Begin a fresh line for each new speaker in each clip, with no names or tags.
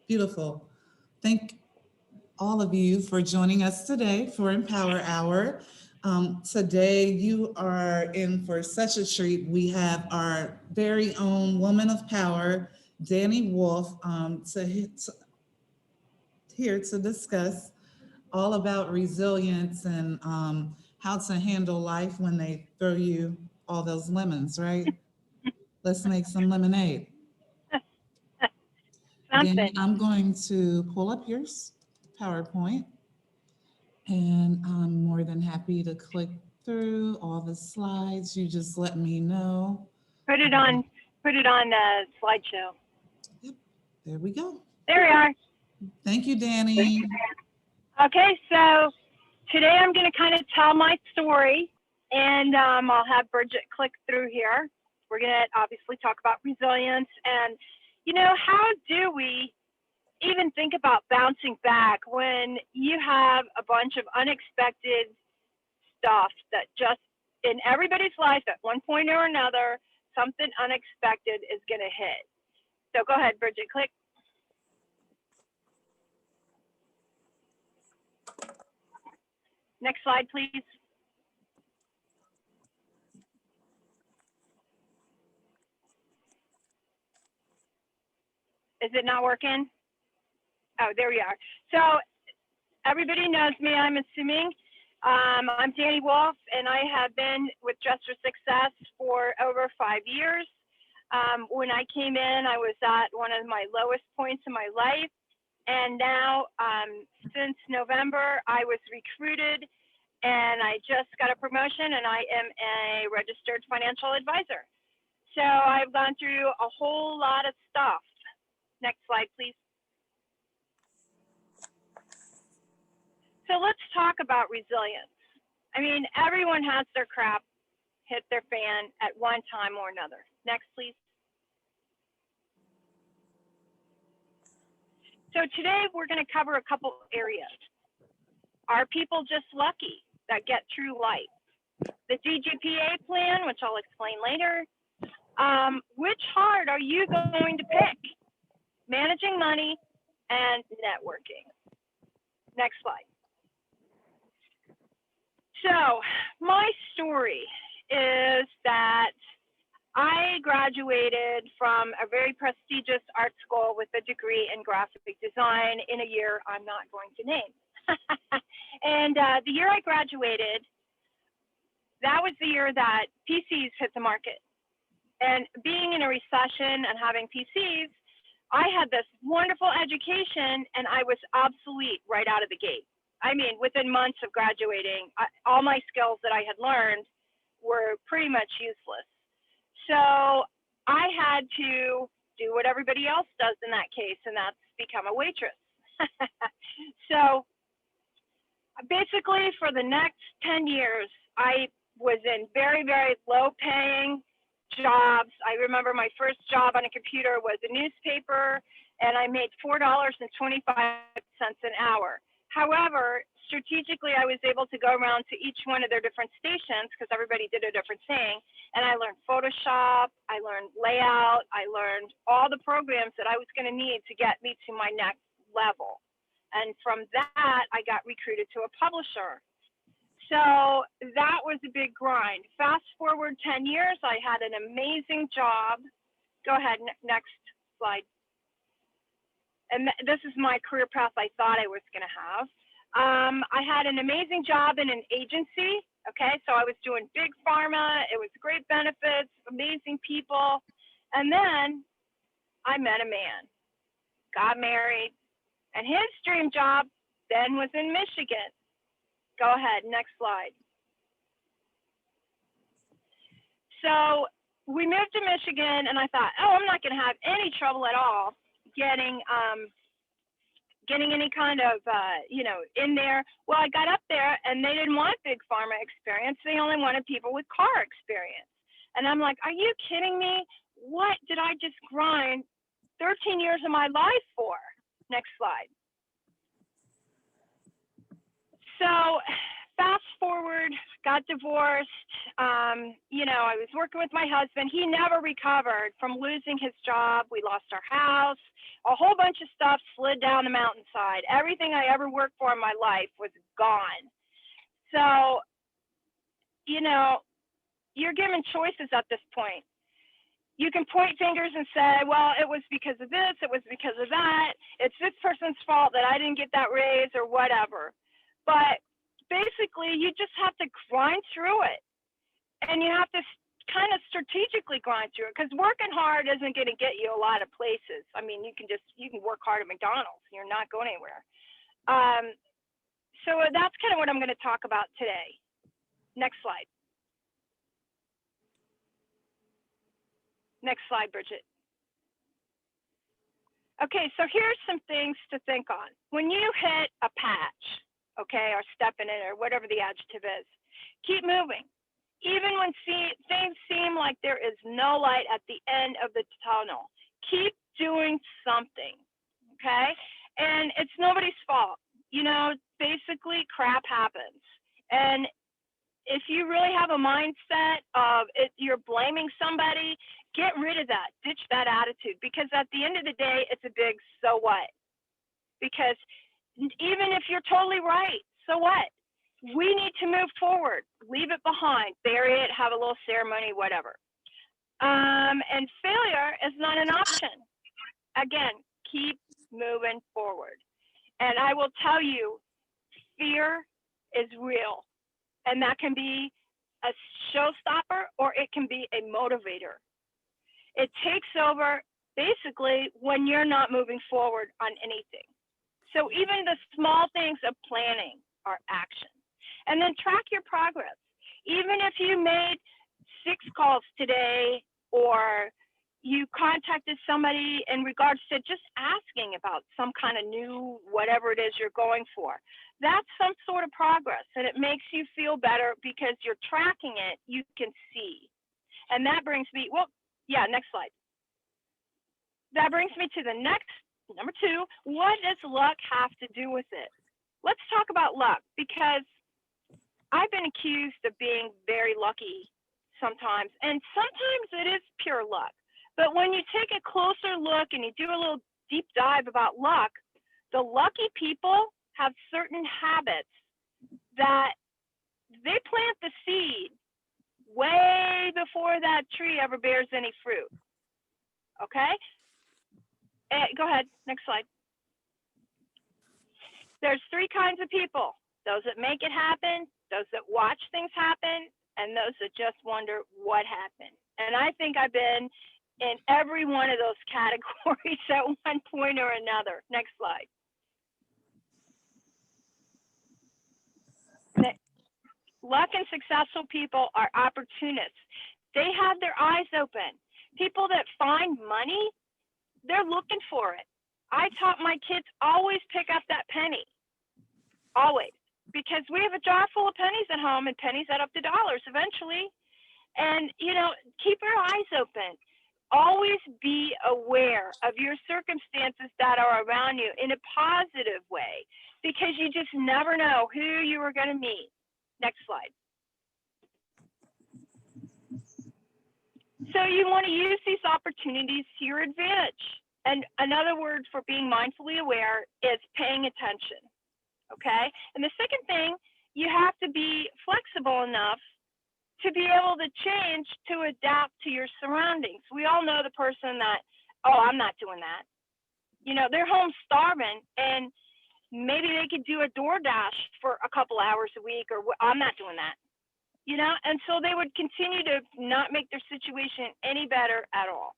Beautiful. Thank all of you for joining us today for Empower Hour. Today, you are in for such a treat. We have our very own woman of power, Danny Wolfe, here to discuss all about resilience and how to handle life when they throw you all those lemons, right? Let's make some lemonade. Danny,
Something.
I'm going to pull up your PowerPoint, and I'm more than happy to click through all the slides. You just let me know.
Put it on. Put it on slideshow.
Yep, there we go.
There we are.
Thank you, Danny.
Okay, so today I'm going to kind of tell my story, and I'll have Bridget click through here. We're going to obviously talk about resilience, and how do we even think about bouncing back when you have a bunch of unexpected stuff that just in everybody's life at one point or another, something unexpected is going to hit. So go ahead, Bridget, click. Next slide, please. Is it not working? Oh, there we are. So everybody knows me, I'm assuming. I'm Danny Wolfe, and I have been with Dress for Success for over 5 years. When I came in, I was at one of my lowest points in my life. And now, since November, I was recruited, and I just got a promotion, and I am a registered financial advisor. So I've gone through a whole lot of stuff. Next slide, please. So let's talk about resilience. I mean, everyone has their crap hit their fan at one time or another. Next, please. So today we're going to cover a couple areas. Are people just lucky that get through life? The DGPA plan, which I'll explain later. Which heart are you going to pick? Managing money and networking. Next slide. So my story is that I graduated from a very prestigious art school with a degree in graphic design in a year I'm not going to name. And the year I graduated, that was the year that PCs hit the market. And being in a recession and having PCs, I had this wonderful education and I was obsolete right out of the gate. I mean, within months of graduating, all my skills that I had learned were pretty much useless. So I had to do what everybody else does in that case, and that's become a waitress. So basically for the next 10 years, I was in very, very low paying jobs. I remember my first job on a computer was a newspaper, and I made $4.25 an hour. However, strategically, I was able to go around to each one of their different stations because everybody did a different thing. And I learned Photoshop, I learned layout, I learned all the programs that I was going to need to get me to my next level. And from that, I got recruited to a publisher. So that was a big grind. Fast forward 10 years, I had an amazing job. Go ahead, next slide. And this is my career path I thought I was going to have. I had an amazing job in an agency. Okay, so I was doing big pharma. It was great benefits, amazing people. And then I met a man, got married, and his dream job then was in Michigan. Go ahead, next slide. So we moved to Michigan, and I thought, oh, I'm not going to have any trouble at all getting any kind of, in there. Well, I got up there, and they didn't want big pharma experience. They only wanted people with car experience. And I'm like, are you kidding me? What did I just grind 13 years of my life for? Next slide. So fast forward got divorced. I was working with my husband. He never recovered from losing his job. We lost our house. A whole bunch of stuff slid down the mountainside. Everything I ever worked for in my life was gone. So, you're given choices at this point. You can point fingers and say, well, it was because of this, it was because of that. It's this person's fault that I didn't get that raise or whatever. But basically, you just have to grind through it. And you have to kind of strategically grind through it, because working hard isn't going to get you a lot of places. I mean, you can work hard at McDonald's. You're not going anywhere. So that's kind of what I'm going to talk about today. Next slide. Next slide, Bridget. Okay, so here's some things to think on. When you hit a patch, okay, or step in it, or whatever the adjective is, keep moving. Even when things seem like there is no light at the end of the tunnel, keep doing something, okay? And it's nobody's fault. Basically, crap happens. And if you really have a mindset of you're blaming somebody, get rid of that. Ditch that attitude, because at the end of the day, it's a big so what? Because even if you're totally right, so what? We need to move forward. Leave it behind. Bury it. Have a little ceremony, whatever. And failure is not an option. Again, keep moving forward. And I will tell you, fear is real. And that can be a showstopper, or it can be a motivator. It takes over basically when you're not moving forward on anything. So even the small things of planning are action. And then track your progress. Even if you made 6 calls today, or you contacted somebody in regards to just asking about some kind of new whatever it is you're going for, that's some sort of progress, and it makes you feel better because you're tracking it. You can see. And that brings me, next slide. That brings me to the next, number 2. What does luck have to do with it? Let's talk about luck, because I've been accused of being very lucky sometimes, and sometimes it is pure luck. But when you take a closer look and you do a little deep dive about luck, the lucky people have certain habits that they plant the seed way before that tree ever bears any fruit. Okay? Go ahead, next slide. There's 3 kinds of people: those that make it happen, those that watch things happen, and those that just wonder what happened. And I think I've been in every one of those categories at one point or another. Next slide. Luck and successful people are opportunists. They have their eyes open. People that find money, they're looking for it. I taught my kids always pick up that penny. Always. Because we have a jar full of pennies at home, and pennies add up to dollars eventually. And, keep your eyes open. Always be aware of your circumstances that are around you in a positive way, because you just never know who you are going to meet. Next slide. So you want to use these opportunities to your advantage. And another word for being mindfully aware is paying attention. Okay? And the second thing, you have to be flexible enough to be able to change to adapt to your surroundings. We all know the person that, I'm not doing that. They're home starving, and maybe they could do a DoorDash for a couple hours a week, or I'm not doing that. And so they would continue to not make their situation any better at all.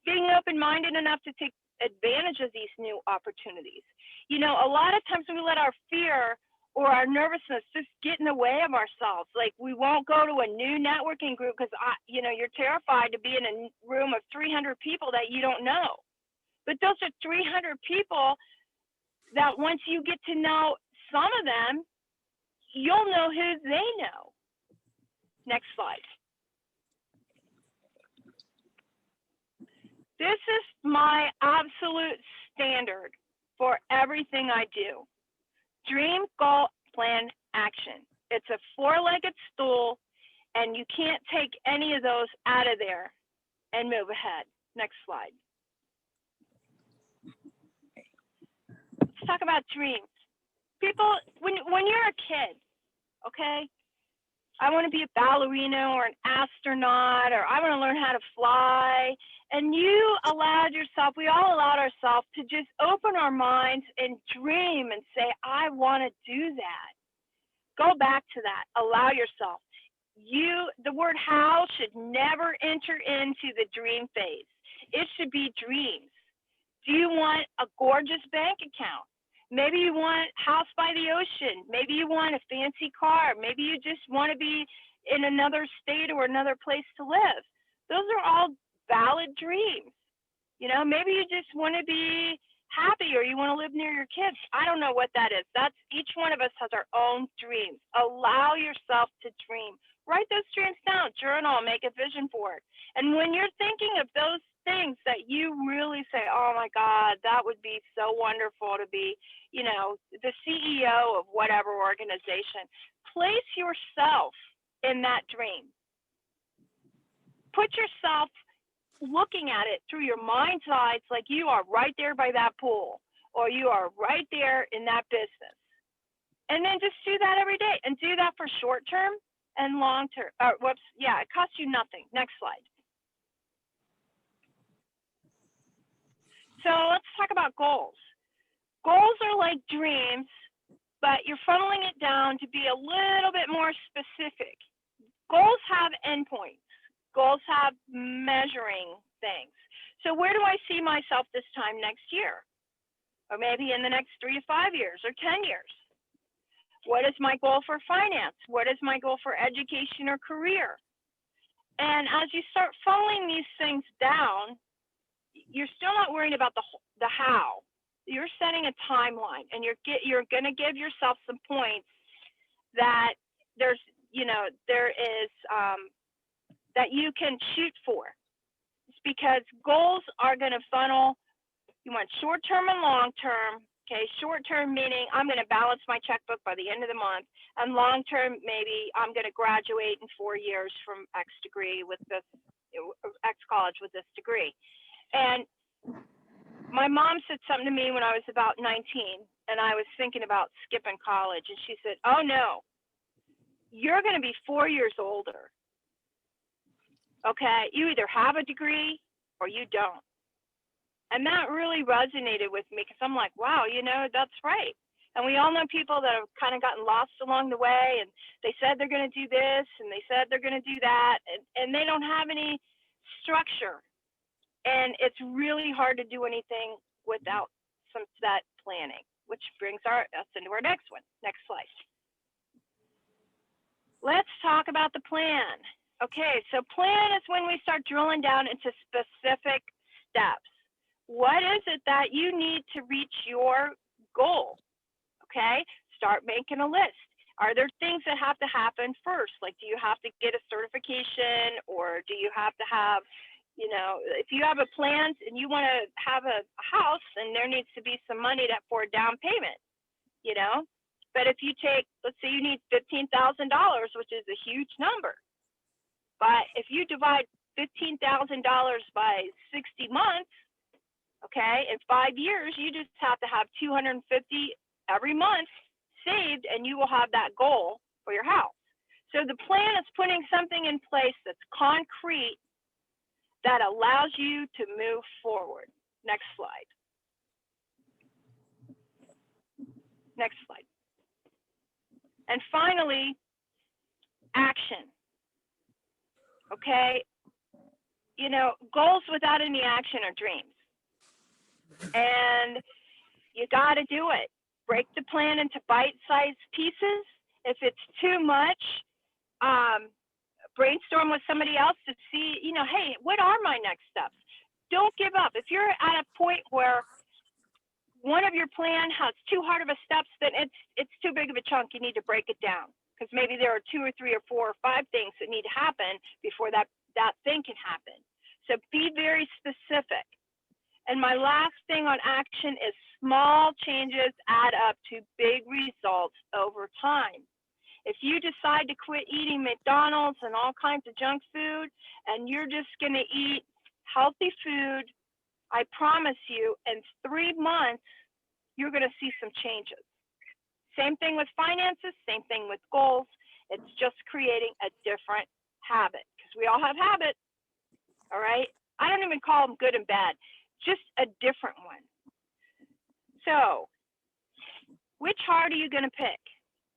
Being open-minded enough to take advantage of these new opportunities. A lot of times we let our fear or our nervousness just get in the way of ourselves. Like, we won't go to a new networking group because, you're terrified to be in a room of 300 people that you don't know. But those are 300 people that once you get to know some of them, you'll know who they know. Next slide. This is my absolute standard for everything I do. Dream, goal, plan, action. It's a four-legged stool, and you can't take any of those out of there and move ahead. Next slide. Let's talk about dreams. People, when you're a kid, okay, I want to be a ballerina or an astronaut, or I want to learn how to fly. And you allowed yourself, we all allowed ourselves to just open our minds and dream and say, I want to do that. Go back to that. Allow yourself. The word how should never enter into the dream phase. It should be dreams. Do you want a gorgeous bank account? Maybe you want a house by the ocean. Maybe you want a fancy car. Maybe you just want to be in another state or another place to live. Those are all valid dreams. You know, maybe you just want to be happy or you want to live near your kids. I don't know what that is. That's each one of us has our own dreams. Allow yourself to dream. Write those dreams down, journal, make a vision board. And when you're thinking of those things that you really say, oh my God, that would be so wonderful to be, you know, the CEO of whatever organization, place yourself in that dream. Put yourself looking at it through your mind's eye. It's like you are right there by that pool, or you are right there in that business. And then just do that every day, and do that for short term and long term. It costs you nothing. Next slide. So let's talk about goals. Goals are like dreams, but you're funneling it down to be a little bit more specific. Goals have endpoints. Goals have measuring things. So where do I see myself this time next year? Or maybe in the next 3 to 5 years or 10 years? What is my goal for finance? What is my goal for education or career? And as you start funneling these things down, you're still not worrying about the how. You're setting a timeline, and you're going to give yourself some points that there is that you can shoot for. It's because goals are going to funnel. You want short term and long term. Okay, short term meaning I'm going to balance my checkbook by the end of the month, and long term maybe I'm going to graduate in 4 years from X degree with this X college with this degree. And my mom said something to me when I was about 19, and I was thinking about skipping college, and she said, oh no, you're going to be 4 years older. Okay, you either have a degree or you don't. And that really resonated with me, because I'm like, wow, you know, that's right. And we all know people that have kind of gotten lost along the way, and they said they're going to do this and they said they're going to do that, and they don't have any structure. And it's really hard to do anything without some set planning, which brings us into our next one. Next slide. Let's talk about the plan. Okay, so plan is when we start drilling down into specific steps. What is it that you need to reach your goal? Okay, start making a list. Are there things that have to happen first? Like, do you have to get a certification, or do you have to have, you know, if you have a plan and you want to have a house, then there needs to be some money for a down payment, you know? But if you take, let's say you need $15,000, which is a huge number, but if you divide $15,000 by 60 months, okay, in 5 years, you just have to have $250 every month saved, and you will have that goal for your house. So the plan is putting something in place that's concrete that allows you to move forward. Next slide. Next slide. And finally, action. Okay, you know, goals without any action are dreams. And you got to do it. Break the plan into bite-sized pieces. If it's too much, brainstorm with somebody else to see, you know, hey, what are my next steps? Don't give up. If you're at a point where one of your plan has too hard of a steps, then it's too big of a chunk. You need to break it down, because maybe there are 2 or 3 or 4 or 5 things that need to happen before that thing can happen. So be very specific. And my last thing on action is small changes add up to big results over time. If you decide to quit eating McDonald's and all kinds of junk food, and you're just going to eat healthy food, I promise you, in 3 months, you're going to see some changes. Same thing with finances, same thing with goals. It's just creating a different habit, because we all have habits, all right? I don't even call them good and bad, just a different one. So, which heart are you going to pick?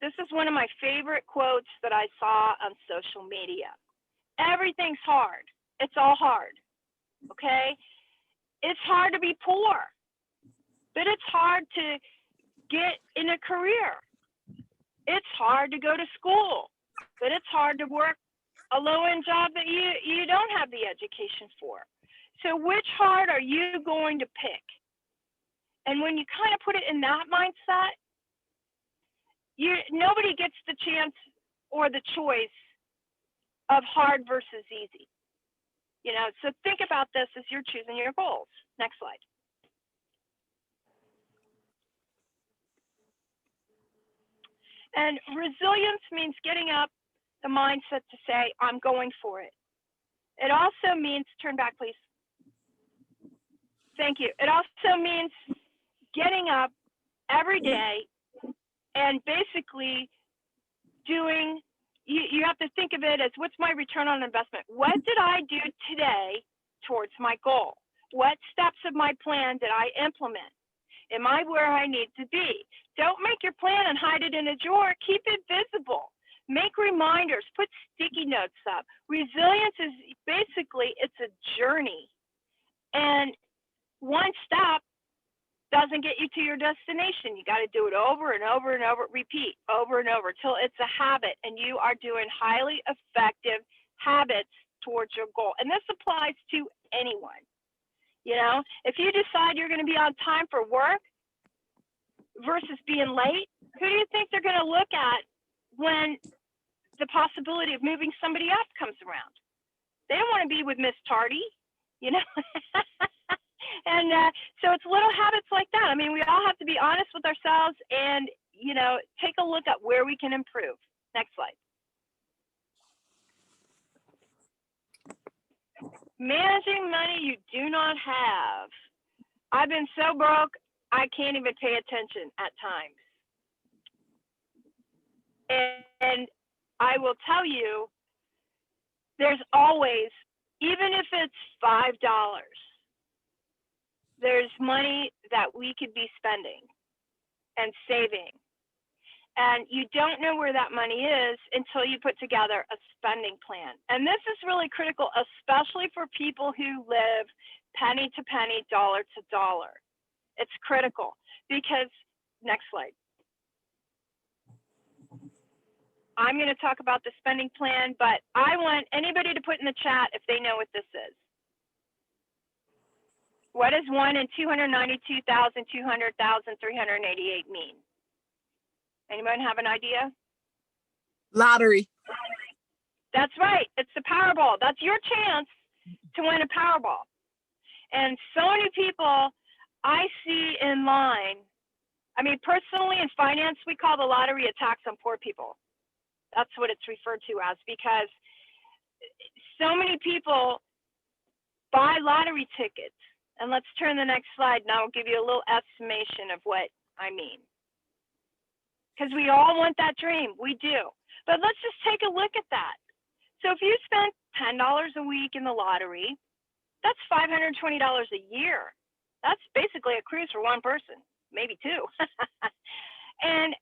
This is one of my favorite quotes that I saw on social media. Everything's hard. It's all hard, okay? It's hard to be poor, but it's hard to get in a career. It's hard to go to school, but it's hard to work a low-end job that you don't have the education for. So which heart are you going to pick? And when you kind of put it in that mindset, nobody gets the chance or the choice of hard versus easy. You know, so think about this as you're choosing your goals. Next slide. And resilience means getting up the mindset to say, I'm going for it. It also means, turn back, please. Thank you. It also means getting up every day and basically doing, you have to think of it as, what's my return on investment? What did I do today towards my goal? What steps of my plan did I implement? Am I where I need to be? Don't make your plan and hide it in a drawer. Keep it visible. Make reminders. Put sticky notes up. Resilience is basically, it's a journey. And one step doesn't get you to your destination. You got to do it over and over and over, repeat over and over till it's a habit and you are doing highly effective habits towards your goal. And this applies to anyone. You know, if you decide you're going to be on time for work versus being late, who do you think they're going to look at when the possibility of moving somebody up comes around? They don't want to be with Miss Tardy, you know? And so it's little habits like that. I mean, we all have to be honest with ourselves and, you know, take a look at where we can improve. Next slide. Managing money you do not have. I've been so broke, I can't even pay attention at times. And I will tell you, there's always, even if it's $5, there's money that we could be spending and saving. And you don't know where that money is until you put together a spending plan. And this is really critical, especially for people who live penny to penny, dollar to dollar. It's critical because, next slide. I'm going to talk about the spending plan, but I want anybody to put in the chat if they know what this is. What does 1 in 292,200,388 mean? Anyone have an idea?
Lottery.
That's right. It's the Powerball. That's your chance to win a Powerball. And so many people I see in line, I mean, personally in finance, we call the lottery a tax on poor people. That's what it's referred to as, because so many people buy lottery tickets. And let's turn the next slide and I'll give you a little estimation of what I mean. Because we all want that dream, we do. But let's just take a look at that. So if you spend $10 a week in the lottery, that's $520 a year. That's basically a cruise for one person, maybe two. And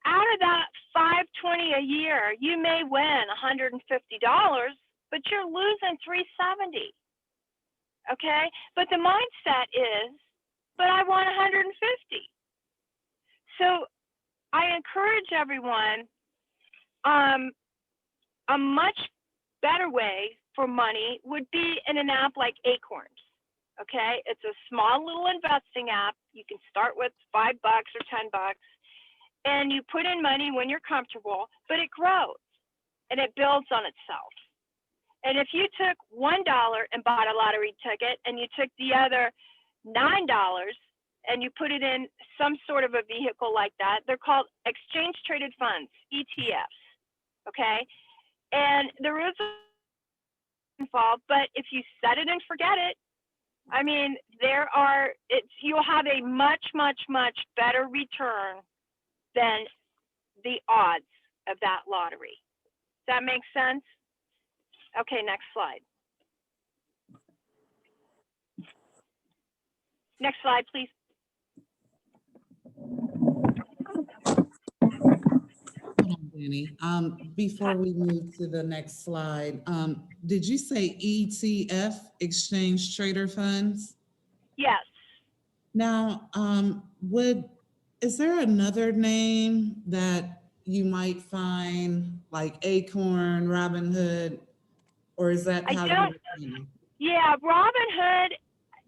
out of that $520 a year, you may win $150, but you're losing $370. Okay, but the mindset is, but I want 150. So I encourage everyone, a much better way for money would be in an app like Acorns. Okay, it's a small little investing app. You can start with $5 or $10, and you put in money when you're comfortable, but it grows and it builds on itself. And if you took $1 and bought a lottery ticket and you took the other $9 and you put it in some sort of a vehicle like that, they're called exchange traded funds, ETFs. Okay. And there is involved, but if you set it and forget it, I mean, you'll have a much, much, much better return than the odds of that lottery. Does that make sense? Okay, next slide. Next slide, please.
Hold on, Danny. Before we move to the next slide, did you say ETF, Exchange Trader Funds?
Yes.
Now, is there another name that you might find like Acorn, Robinhood, or is that
I
how
don't,
you?
yeah, Robinhood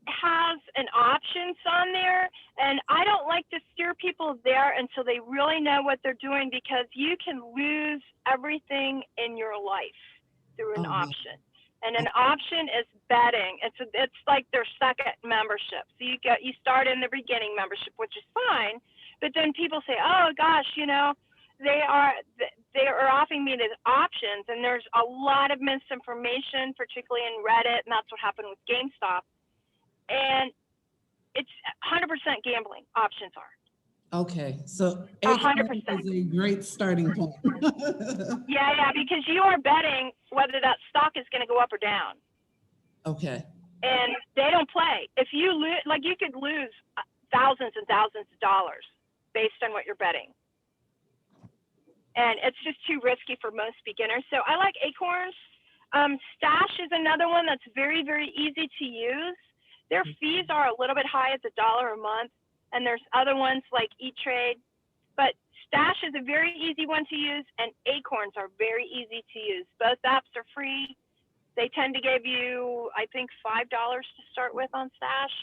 has an options on there, and I don't like to steer people there until they really know what they're doing, because you can lose everything in your life through an
Oh, wow.
option. And an option is betting. It's like their second membership. So you start in the beginning membership, which is fine, but then people say, oh gosh, they are offering me these options, and there's a lot of misinformation, particularly in Reddit, and that's what happened with GameStop. And it's 100% gambling. Options are
Okay, so
100%.
Acorn is a great starting point.
Yeah, because you are betting whether that stock is going to go up or down,
Okay,
and they don't play. If you lose, like, you could lose thousands and thousands of dollars based on what you're betting, and it's just too risky for most beginners. So I like Acorns. Stash is another one that's very, very easy to use. Their fees are a little bit high at $1 a month, and there's other ones like E-Trade, but Stash is a very easy one to use, and Acorns are very easy to use. Both apps are free. They tend to give you, I think, $5 to start with on Stash,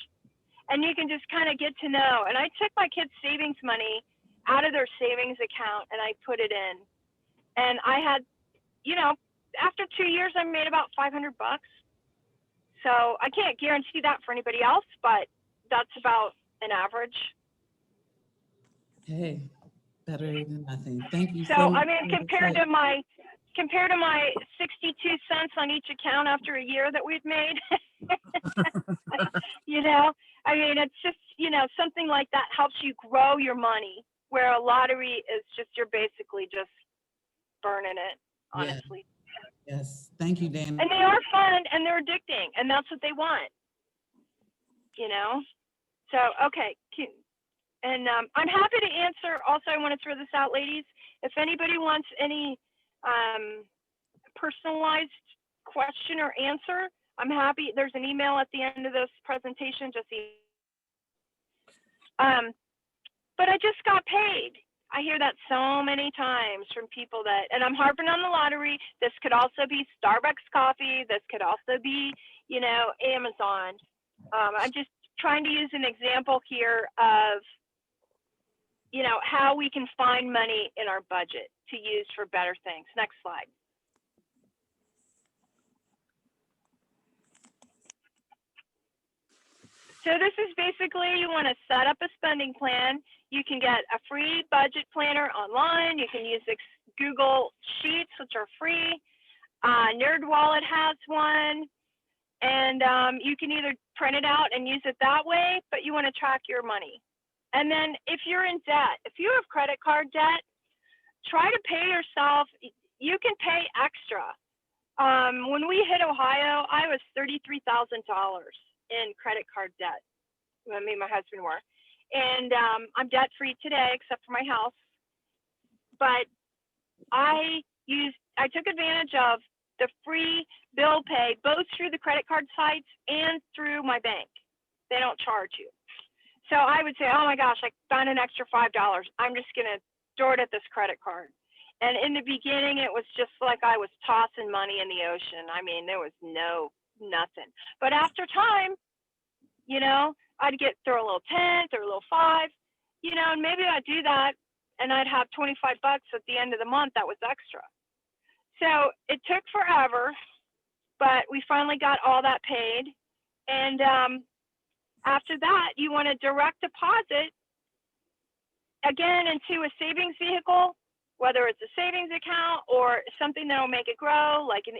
and you can just kind of get to know. And I took my kids' savings money out of their savings account, and I put it in, and I had, after 2 years, I made about $500. So I can't guarantee that for anybody else, but that's about an average.
hey, better than nothing. Thank you
So
so much.
I mean, compared to my 62 cents on each account after a year that we've made, I mean, it's just, something like that helps you grow your money, where a lottery is just, you're basically just burning it, honestly.
Yes, thank you, Danny.
And they are fun, and they're addicting, and that's what they want, So, okay. And I'm happy to answer. Also, I want to throw this out, ladies. If anybody wants any personalized question or answer, I'm happy. There's an email at the end of this presentation. But I just got paid. I hear that so many times from people and I'm harping on the lottery. This could also be Starbucks coffee. This could also be, Amazon. I'm just trying to use an example here of, how we can find money in our budget to use for better things. Next slide. So this is basically, you want to set up a spending plan. You can get a free budget planner online. You can use Google Sheets, which are free. NerdWallet has one. And you can either print it out and use it that way, but you want to track your money. And then if you're in debt, if you have credit card debt, try to pay yourself. You can pay extra. When we hit Ohio, I was $33,000 in credit card debt. Me and my husband were. And I'm debt free today, except for my house. But I took advantage of the free bill pay, both through the credit card sites and through my bank. They don't charge you. So I would say, oh my gosh, I found an extra $5. I'm just going to throw it at this credit card. And in the beginning, it was just like I was tossing money in the ocean. I mean, there was nothing. But after time, I'd throw a little 10, throw a little 5, and maybe I'd do that, and I'd have $25 at the end of the month that was extra. So it took forever, but we finally got all that paid. And after that, you want to direct deposit again into a savings vehicle whether it's a savings account or something that will make it grow, like an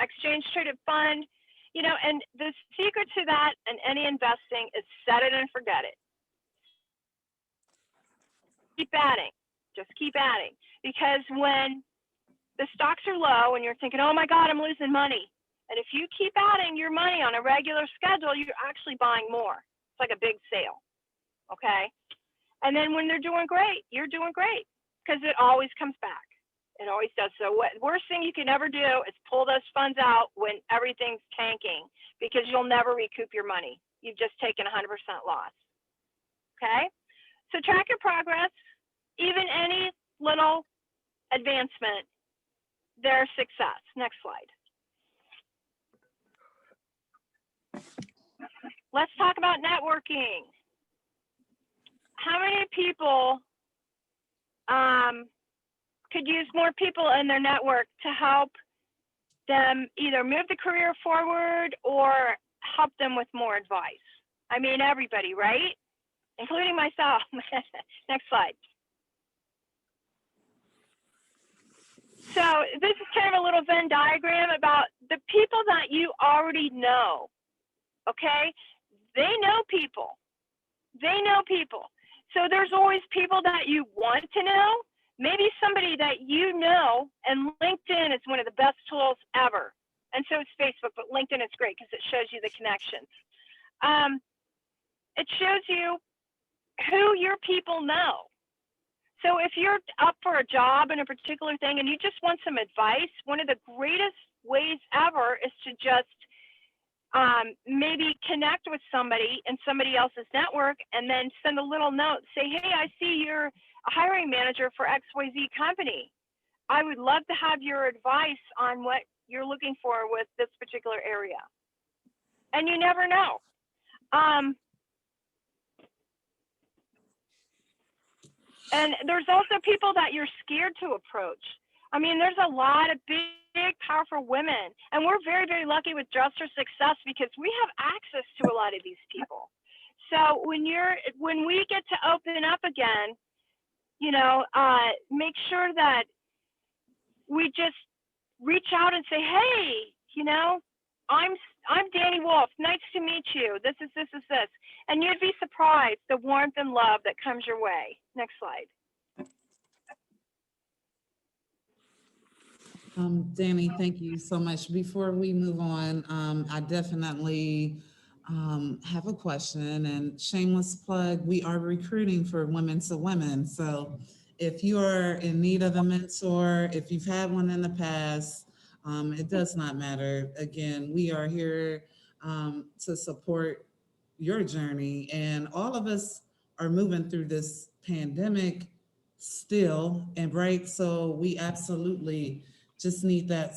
exchange traded fund, you know. And the secret to that and any investing is set it and forget it. Keep adding, just keep adding. Because when the stocks are low and you're thinking, oh my God, I'm losing money. And if you keep adding your money on a regular schedule, you're actually buying more. It's like a big sale, okay? And then when they're doing great, you're doing great, because it always comes back. It always does. So what worst thing you can ever do is pull those funds out when everything's tanking, because you'll never recoup your money. You've just taken 100% loss, okay? So track your progress. Even any little advancement, there's success. Next slide. Let's talk about networking. How many people could use more people in their network to help them either move the career forward or help them with more advice? I mean, everybody, right? Including myself. Next slide. So this is kind of a little Venn diagram about the people that you already know, okay? They know people. They know people. So there's always people that you want to know, maybe somebody that you know, and LinkedIn is one of the best tools ever. And so is Facebook, but LinkedIn is great because it shows you the connections. It shows you who your people know. So if you're up for a job in a particular thing and you just want some advice, one of the greatest ways ever is to just maybe connect with somebody in somebody else's network and then send a little note. Say, hey, I see you're a hiring manager for XYZ company. I would love to have your advice on what you're looking for with this particular area. And you never know. And there's also people that you're scared to approach. I mean, there's a lot of big, powerful women, and we're very, very lucky with Dress for Success because we have access to a lot of these people. So when we get to open up again, you know, make sure that we just reach out and say, hey, you know, I'm Danni Wolfe. Nice to meet you. This is this. And you'd be surprised the warmth and love that comes your way. Next slide.
Danni, thank you so much. Before we move on, I definitely have a question, and shameless plug, we are recruiting for Women to Women. So if you are in need of a mentor, if you've had one in the past, it does not matter. Again, we are here to support your journey, and all of us are moving through this pandemic still, and right, so we absolutely just need that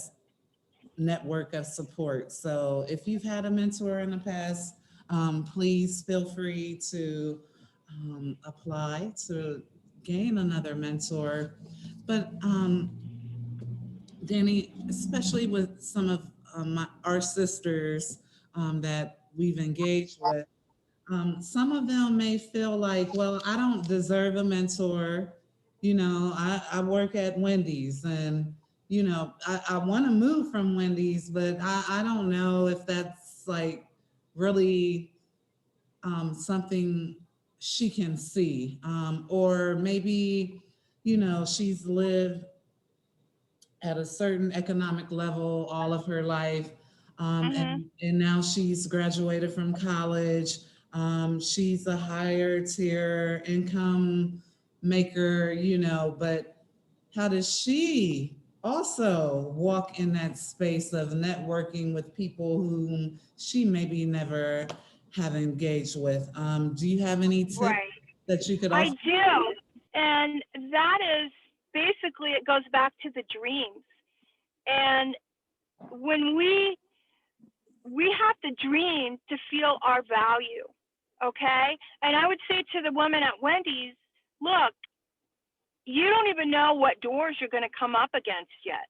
network of support. So if you've had a mentor in the past, please feel free to apply to gain another mentor. But Danni, especially with some of our sisters that we've engaged with, some of them may feel like, well, I don't deserve a mentor. You know, I work at Wendy's, and, you know, I want to move from Wendy's, but I don't know if that's like really something she can see. Or maybe, you know, she's lived at a certain economic level all of her life. And now she's graduated from college. She's a higher tier income maker, you know, but how does she also walk in that space of networking with people whom she maybe never have engaged with? Do you have any tips
Right.
that you could
I
also?
do. And that is basically, it goes back to the dreams. And when we have to dream to feel our value, okay? And I would say to the women at Wendy's, look, you don't even know what doors you're going to come up against yet.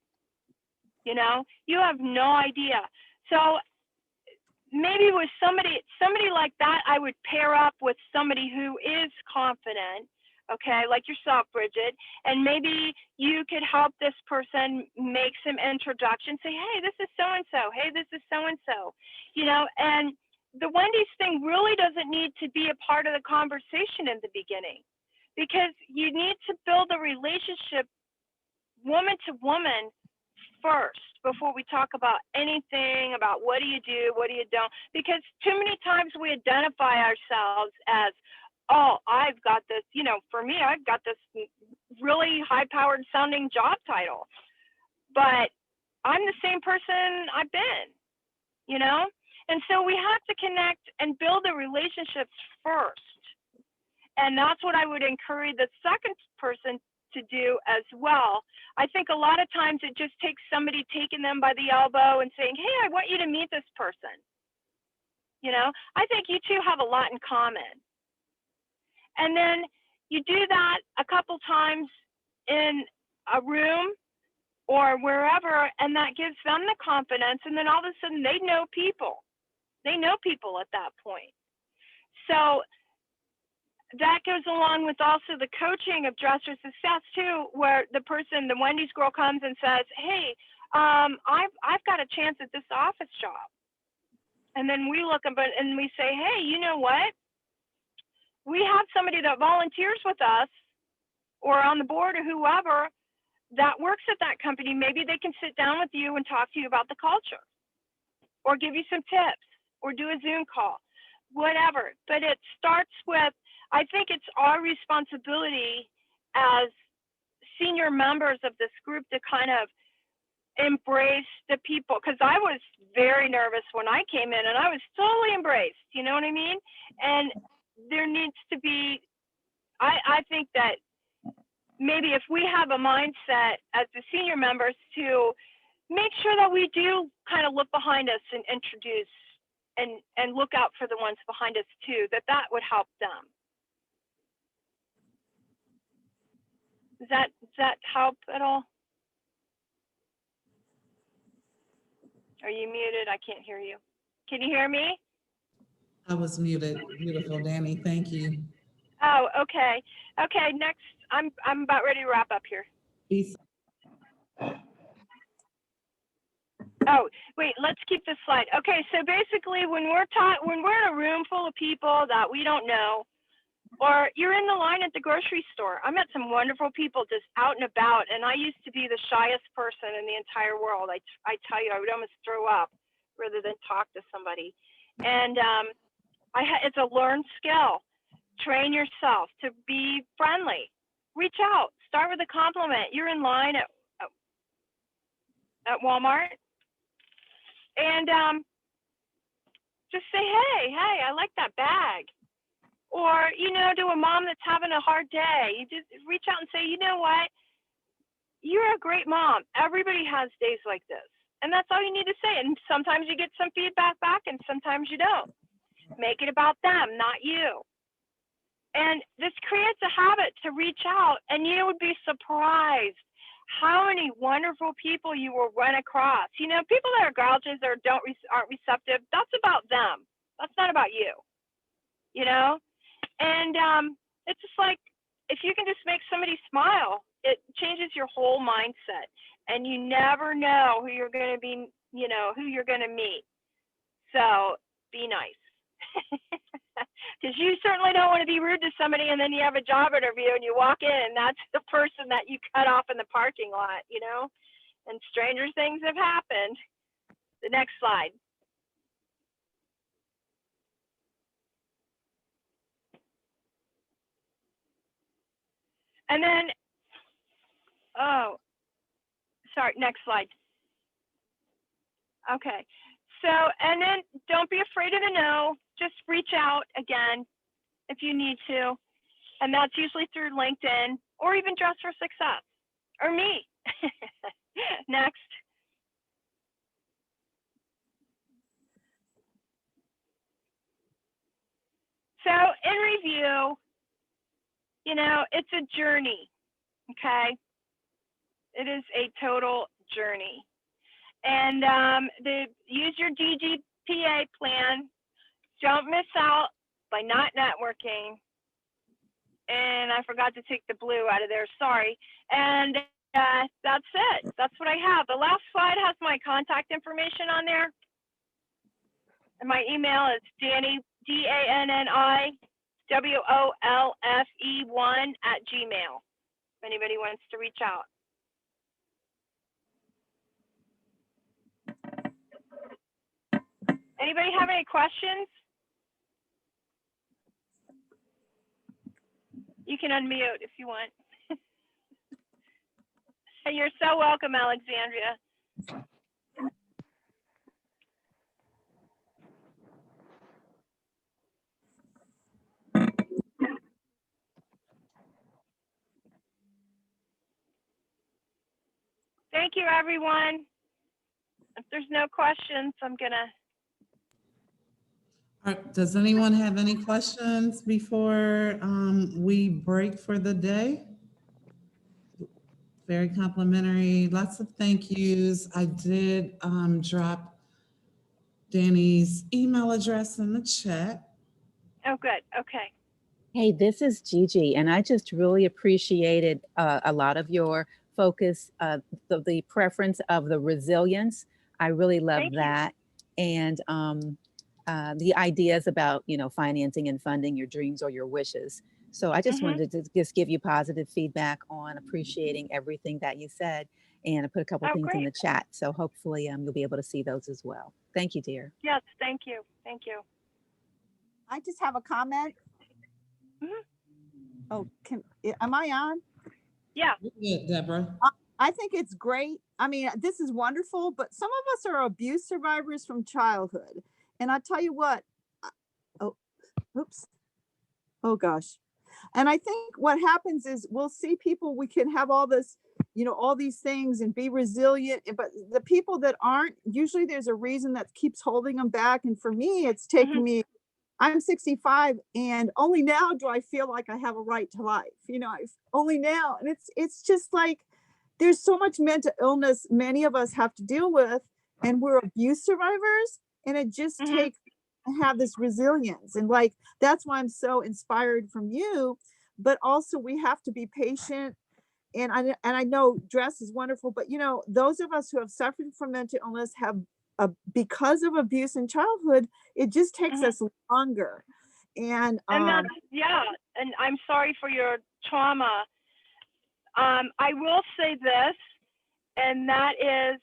You know, you have no idea. So maybe with somebody like that, I would pair up with somebody who is confident, okay, like yourself, Bridget, and maybe you could help this person make some introduction, say, hey, this is so-and-so, hey, this is so-and-so, and the Wendy's thing really doesn't need to be a part of the conversation in the beginning, because you need to build a relationship woman to woman first before we talk about anything about what do you do, what do you don't, because too many times we identify ourselves as, oh, I've got this, for me, I've got this really high-powered sounding job title, but I'm the same person I've been, and so we have to connect and build the relationships first. And that's what I would encourage the second person to do as well. I think a lot of times it just takes somebody taking them by the elbow and saying, hey, I want you to meet this person. I think you two have a lot in common. And then you do that a couple times in a room or wherever, and that gives them the confidence. And then all of a sudden they know people. They know people at that point. So that goes along with also the coaching of Dress for Success too, where the Wendy's girl comes and says, hey, I've got a chance at this office job. And then we look and we say, hey, you know what? We have somebody that volunteers with us or on the board or whoever that works at that company. Maybe they can sit down with you and talk to you about the culture or give you some tips or do a Zoom call, whatever. But it starts with, I think it's our responsibility as senior members of this group to kind of embrace the people, because I was very nervous when I came in and I was totally embraced, you know what I mean? And there needs to be, I think that maybe if we have a mindset as the senior members to make sure that we do kind of look behind us and introduce and look out for the ones behind us too, that would help them. Does that help at all? Are you muted? I can't hear you. Can you hear me?
I was muted. Beautiful, Danny. Thank you.
Oh, okay. Okay, next, I'm about ready to wrap up here.
Peace.
Oh, wait, let's keep this slide. Okay, so basically when we're in a room full of people that we don't know, or you're in the line at the grocery store. I met some wonderful people just out and about, and I used to be the shyest person in the entire world. I tell you, I would almost throw up rather than talk to somebody. And it's a learned skill. Train yourself to be friendly. Reach out. Start with a compliment. You're in line at Walmart, and just say, hey, I like that bag. Or, to a mom that's having a hard day, you just reach out and say, you know what? You're a great mom. Everybody has days like this. And that's all you need to say. And sometimes you get some feedback back and sometimes you don't. Make it about them, not you. And this creates a habit to reach out, and you would be surprised how many wonderful people you will run across. People that are grouches or aren't receptive, that's about them. That's not about you, And it's just like, if you can just make somebody smile, it changes your whole mindset. And you never know who you're going to be, who you're going to meet. So be nice. Because you certainly don't want to be rude to somebody and then you have a job interview and you walk in and that's the person that you cut off in the parking lot, And stranger things have happened. The next slide. And then, next slide. Okay, so, and then don't be afraid of the no, just reach out again if you need to. And that's usually through LinkedIn or even Dress for Success or me. Next. So in review, it's a journey, okay? It is a total journey. And use your DGPA plan. Don't miss out by not networking. and I forgot to take the blue out of there. Sorry. And that's it. That's what I have. The last slide has my contact information on there. And my email is Danni, DANNI, WOLFE1 @gmail. If anybody wants to reach out. Anybody have any questions? You can unmute if you want. You're so welcome, Alexandria. Thank you, everyone. If there's no questions, I'm gonna.
All right, does anyone have any questions before we break for the day? Very complimentary, lots of thank yous. I did drop Danny's email address in the chat.
Oh, good. Okay.
Hey, this is Gigi, and I just really appreciated a lot of your focus, the preference of the resilience. I really love
Thank you.
that. And the ideas about, financing and funding your dreams or your wishes. So I just wanted to just give you positive feedback on appreciating everything that you said, and I put a couple
Oh,
things in
great.
the chat. So hopefully you'll be able to see those as well. Thank you, dear.
Yes, thank you. Thank you.
I just have a comment.
Mhm.
Oh, am I on?
Yeah.
Good, Deborah.
I think it's great. I mean, this is wonderful, but some of us are abuse survivors from childhood. And I tell you what, oh, oops. Oh gosh. And I think what happens is we'll see people, we can have all this, all these things and be resilient, but the people that aren't, usually there's a reason that keeps holding them back. And for me, it's taken me, I'm 65, and only now do I feel like I have a right to life. Only now. And it's just like, there's so much mental illness many of us have to deal with, and we're abuse survivors, and it just takes to have this resilience. And like, that's why I'm so inspired from you, but also we have to be patient. And I know dress is wonderful, but those of us who have suffered from mental illness have, because of abuse in childhood, it just takes us longer. And
that's, yeah, and I'm sorry for your trauma. I will say this, and that is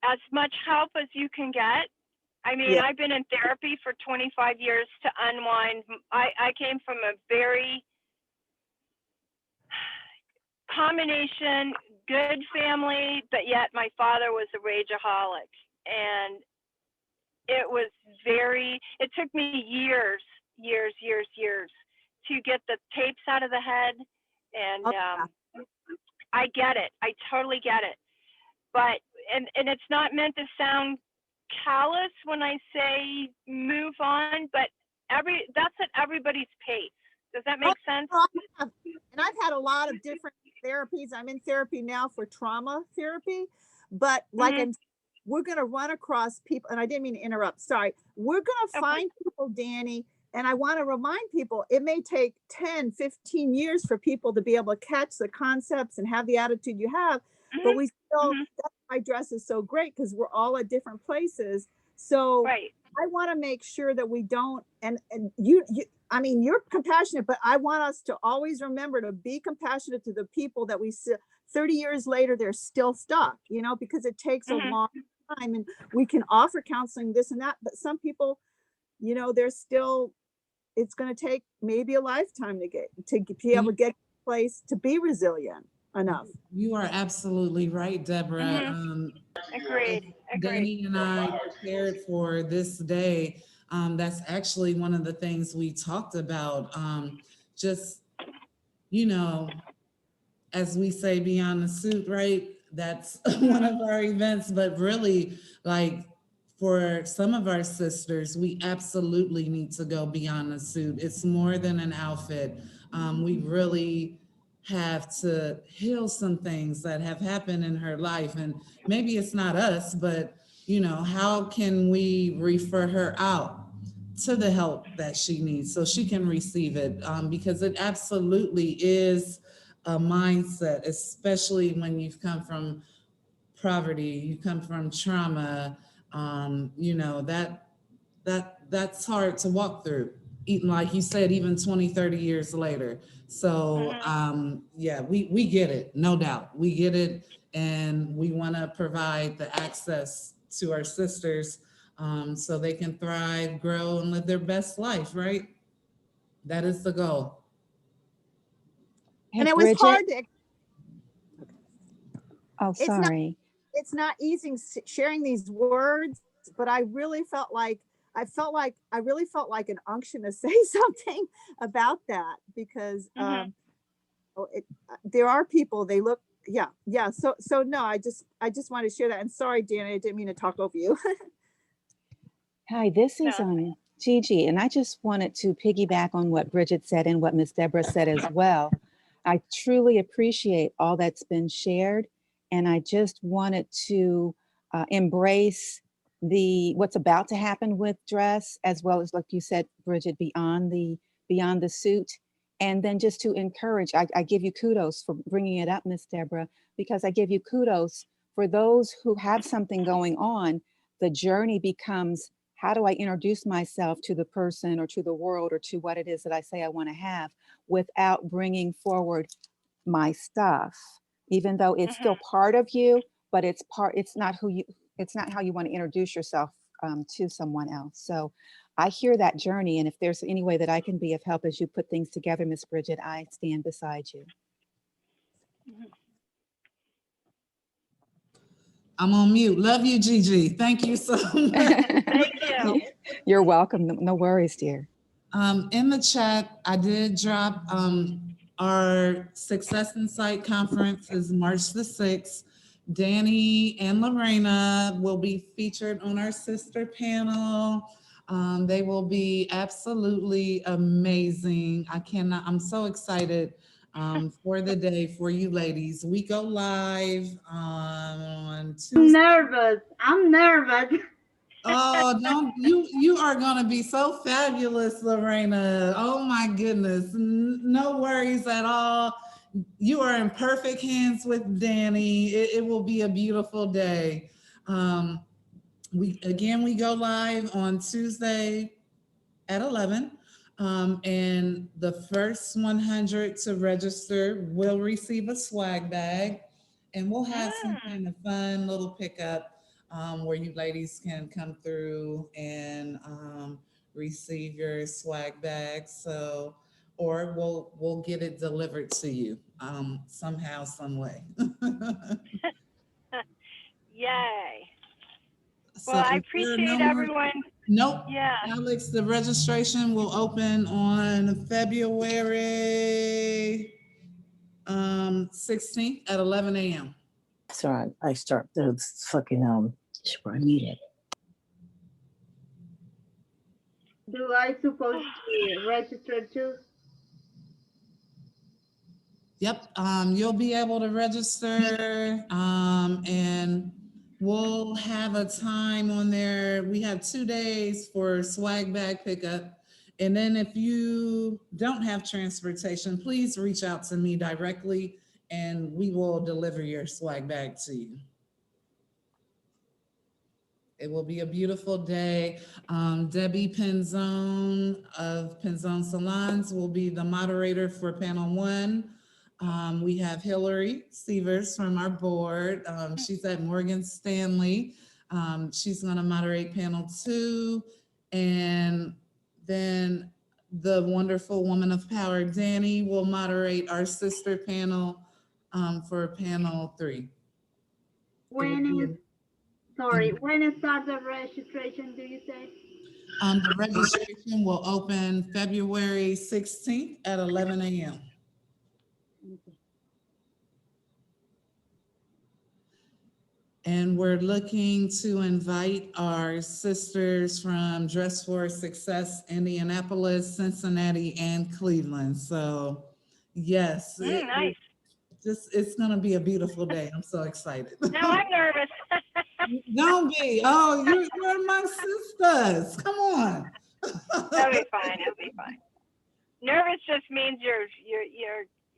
as much help as you can get. I mean,
Yeah.
I've been in therapy for 25 years to unwind. I came from a very combination good family, but yet my father was a rageaholic, and it took me years to get the tapes out of the head. And I get it. I totally get it. But, and it's not meant to sound callous when I say move on, but that's at everybody's pace. Does that make sense?
And I've had a lot of different therapies. I'm in therapy now for trauma therapy, but we're going to run across people, and I didn't mean to interrupt. Sorry. We're going to find people, Danny, and I want to remind people, it may take 10, 15 years for people to be able to catch the concepts and have the attitude you have, but we still, that's why dress is so great, because we're all at different places. So I want to make sure that we don't, and you, I mean, you're compassionate, but I want us to always remember to be compassionate to the people that we see 30 years later, they're still stuck, because it takes a long time, and we can offer counseling, this and that, but some people, they're still, it's going to take maybe a lifetime to be able to get to a place to be resilient enough.
You are absolutely right, Deborah.
Agreed.
Danny and I prepared for this day. That's actually one of the things we talked about. Just, as we say, beyond the suit, right? That's one of our events, but really, like, for some of our sisters, we absolutely need to go beyond the suit. It's more than an outfit. We really have to heal some things that have happened in her life. And maybe it's not us, but how can we refer her out to the help that she needs so she can receive it, because it absolutely is a mindset, especially when you've come from poverty, you come from trauma, you know, that's hard to walk through, even like you said, even 20, 30 years later. So yeah, we get it, no doubt. We get it, and we want to provide the access to our sisters, so they can thrive, grow, and live their best life, right? That is the goal.
Hey,
And it was
Bridget.
hard to,
Oh,
it's not,
sorry.
it's not easy sharing these words, but I really felt like, I really felt like an unction to say something about that, because there are people, they look, yeah. So no, I just wanted to share that. And sorry, Danny, I didn't mean to talk over you.
Hi, this is
No.
Gigi, and I just wanted to piggyback on what Bridget said and what Miss Deborah said as well. I truly appreciate all that's been shared, and I just wanted to embrace what's about to happen with dress, as well as, like you said, Bridget, beyond the suit, and then just to encourage. I give you kudos for bringing it up, Miss Deborah, because I give you kudos for those who have something going on. The journey becomes, how do I introduce myself to the person or to the world or to what it is that I say I want to have without bringing forward my stuff, even though it's still part of you, but it's not it's not how you want to introduce yourself to someone else. So I hear that journey. And if there's any way that I can be of help as you put things together, Miss Bridget, I stand beside you.
I'm on mute. Love you, Gigi. Thank you so much.
Thank you.
You're welcome. No worries, dear.
In the chat, I did drop our Success Insight conference is March the 6th. Danny and Lorena will be featured on our sister panel. They will be absolutely amazing. I'm so excited for the day for you ladies. We go live on Tuesday.
I'm nervous.
Oh, don't you are gonna be so fabulous, Lorena. Oh my goodness. No worries at all. You are in perfect hands with Danny. It will be a beautiful day. We go live on Tuesday at 11. And the first 100 to register will receive a swag bag, and we'll have some kind of fun little pickup where you ladies can come through and receive your swag bag. So, or we'll get it delivered to you somehow, some way.
Yay.
So
Well, I
if there are
appreciate
no more-
everyone.
Nope.
Yeah.
Alex, the registration will open on February 16th at 11 a.m.
So I start the fucking where I meet it.
Do I supposed to register too?
Yep. You'll be able to register, and we'll have a time on there. We have 2 days for swag bag pickup. And then if you don't have transportation, please reach out to me directly and we will deliver your swag bag to you. It will be a beautiful day. Debbie Penzone of Penzone Salons will be the moderator for panel 1. We have Hillary Severs from our board. She's at Morgan Stanley. She's going to moderate panel 2. And then the wonderful woman of power, Danny, will moderate our sister panel for panel 3.
When is start the registration, do you say?
The registration will open February 16th at 11 a.m. And we're looking to invite our sisters from Dress for Success, Indianapolis, Cincinnati, and Cleveland. So yes,
Nice.
it's going to be a beautiful day. I'm so excited.
Now I'm nervous.
Don't be. Oh, you're my sisters. Come on.
It'll be fine. It'll be fine. Nervous just means you're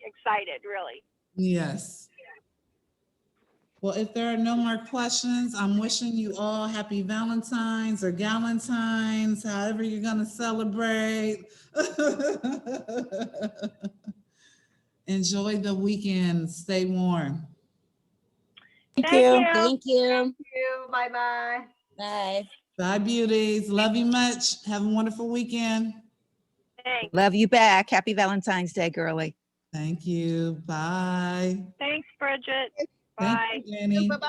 excited, really.
Yes. Well, if there are no more questions, I'm wishing you all happy Valentine's or Galentine's, however you're going to celebrate. Enjoy the weekend. Stay warm.
Thank you.
Thank you.
Thank you. Bye-bye.
Bye.
Bye, beauties. Love you much. Have a wonderful weekend.
Thanks.
Love you back. Happy Valentine's Day, girly.
Thank you. Bye.
Thanks, Bridget.
Thank
Bye.
you, Danny.
Bye-bye.